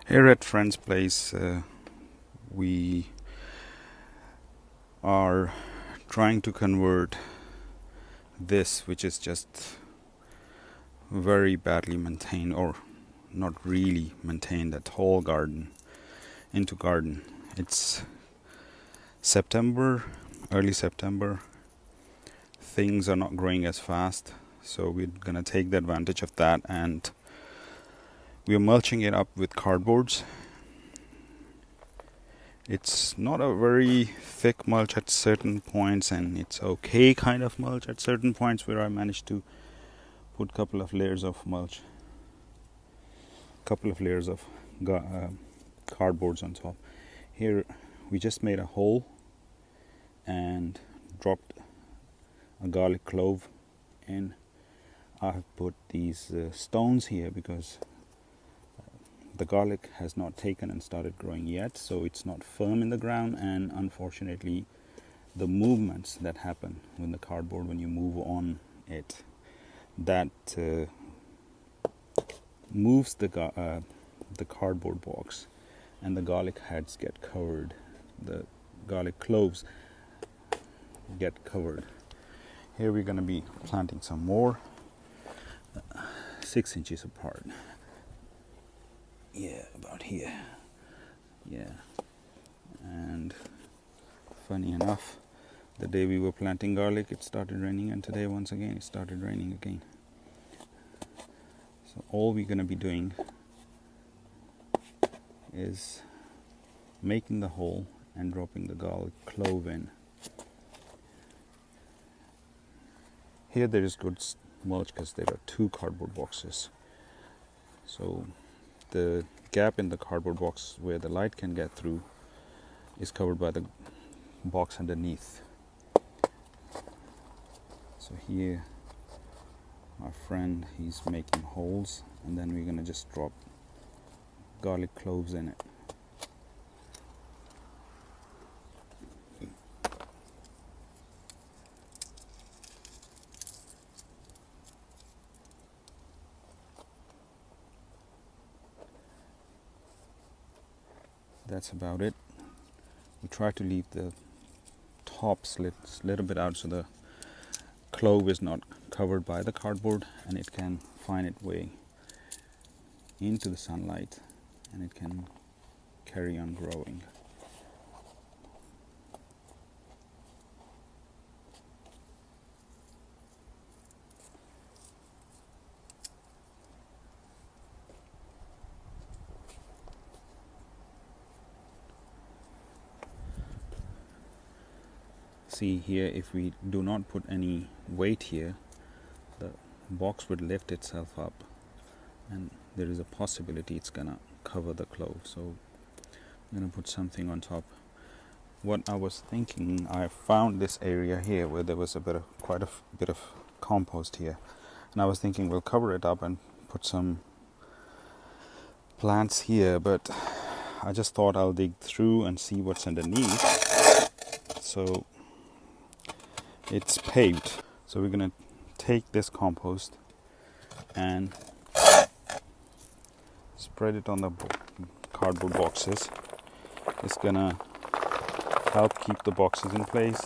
Here at Friend's Place, we are trying to convert this, which is just very badly maintained, or not really maintained at all, garden into garden. It's September, early September. Things are not growing as fast, so we're gonna take the advantage of that, and we are mulching it up with cardboards. It's not a very thick mulch at certain points, and it's okay kind of mulch at certain points where I managed to put couple of layers of mulch, couple of layers of cardboards on top. Here we just made a hole and dropped a garlic clove in. I have put these stones here because the garlic has not taken and started growing yet, so it's not firm in the ground, and unfortunately the movements that happen with the cardboard when you move on it, that moves the cardboard box, and the garlic heads get covered, the garlic cloves get covered. Here we're going to be planting some more, 6 inches apart. Yeah, about here. Yeah. And funny enough, the day we were planting garlic, it started raining, and today once again it started raining again. So all we're going to be doing is making the hole and dropping the garlic clove in. Here there is good mulch because there are 2 cardboard boxes. So the gap in the cardboard box where the light can get through is covered by the box underneath. So here our friend, he's making holes, and then we're going to just drop garlic cloves in it. That's about it. We try to leave the top slits a little bit out so the clove is not covered by the cardboard, and it can find its way into the sunlight, and it can carry on growing. See here, if we do not put any weight here, the box would lift itself up, and there is a possibility it's gonna cover the clove. So I'm gonna put something on top. What I was thinking, I found this area here where there was quite a bit of compost here, and I was thinking we'll cover it up and put some plants here, but I just thought I'll dig through and see what's underneath. So it's paved, so we're gonna take this compost and spread it on the cardboard boxes. It's gonna help keep the boxes in place,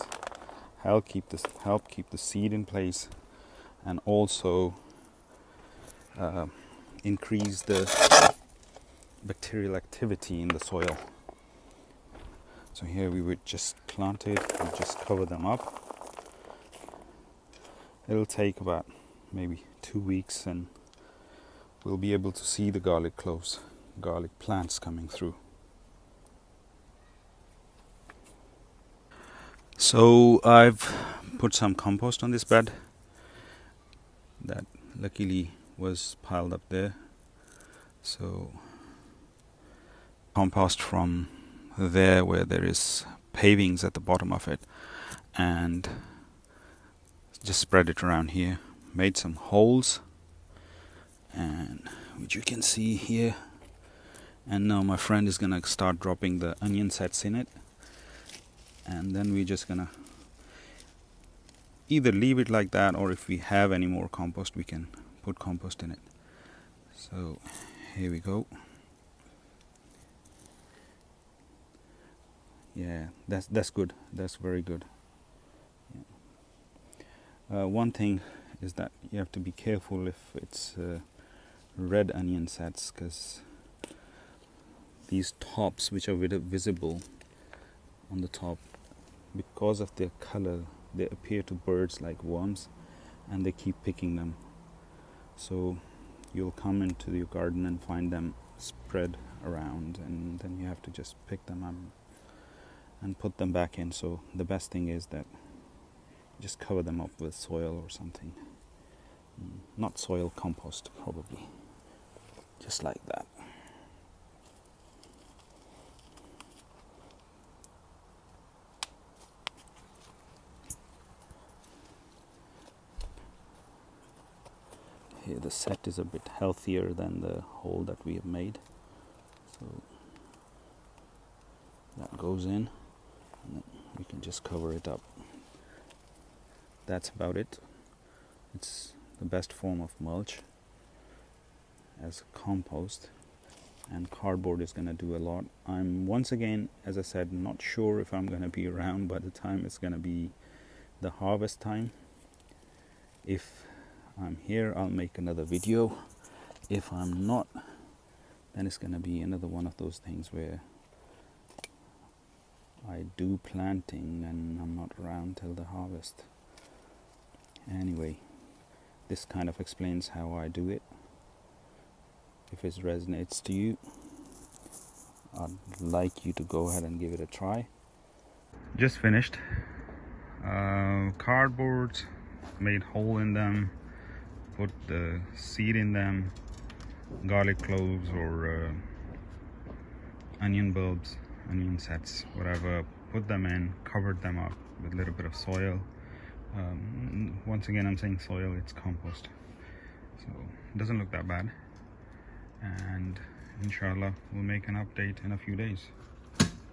help keep the seed in place, and also increase the bacterial activity in the soil. So here we would just plant it and just cover them up. It'll take about maybe 2 weeks, and we'll be able to see the garlic cloves, garlic plants coming through. So I've put some compost on this bed that luckily was piled up there. So compost from there where there is pavings at the bottom of it, and just spread it around here. Made some holes, and which you can see here. And now my friend is gonna start dropping the onion sets in it, and then we're just gonna either leave it like that, or if we have any more compost we can put compost in it. So here we go. Yeah, that's good. That's very good. One thing is that you have to be careful if it's red onion sets, because these tops which are visible on the top, because of their color, they appear to birds like worms, and they keep picking them. So you'll come into your garden and find them spread around, and then you have to just pick them up and put them back in. So the best thing is that just cover them up with soil or something. Not soil, compost probably. Just like that. Here the set is a bit healthier than the hole that we have made. So that goes in, and then we can just cover it up. That's about it. It's the best form of mulch as compost, and cardboard is going to do a lot. I'm once again, as I said, not sure if I'm going to be around by the time it's going to be the harvest time. If I'm here, I'll make another video. If I'm not, then it's going to be another one of those things where I do planting and I'm not around till the harvest. Anyway, this kind of explains how I do it. If it resonates to you, I'd like you to go ahead and give it a try. Just finished. Cardboards, made hole in them, put the seed in them, garlic cloves or onion bulbs, onion sets, whatever, put them in, covered them up with a little bit of soil. Once again, I'm saying soil, it's compost, so it doesn't look that bad, and inshallah we'll make an update in a few days.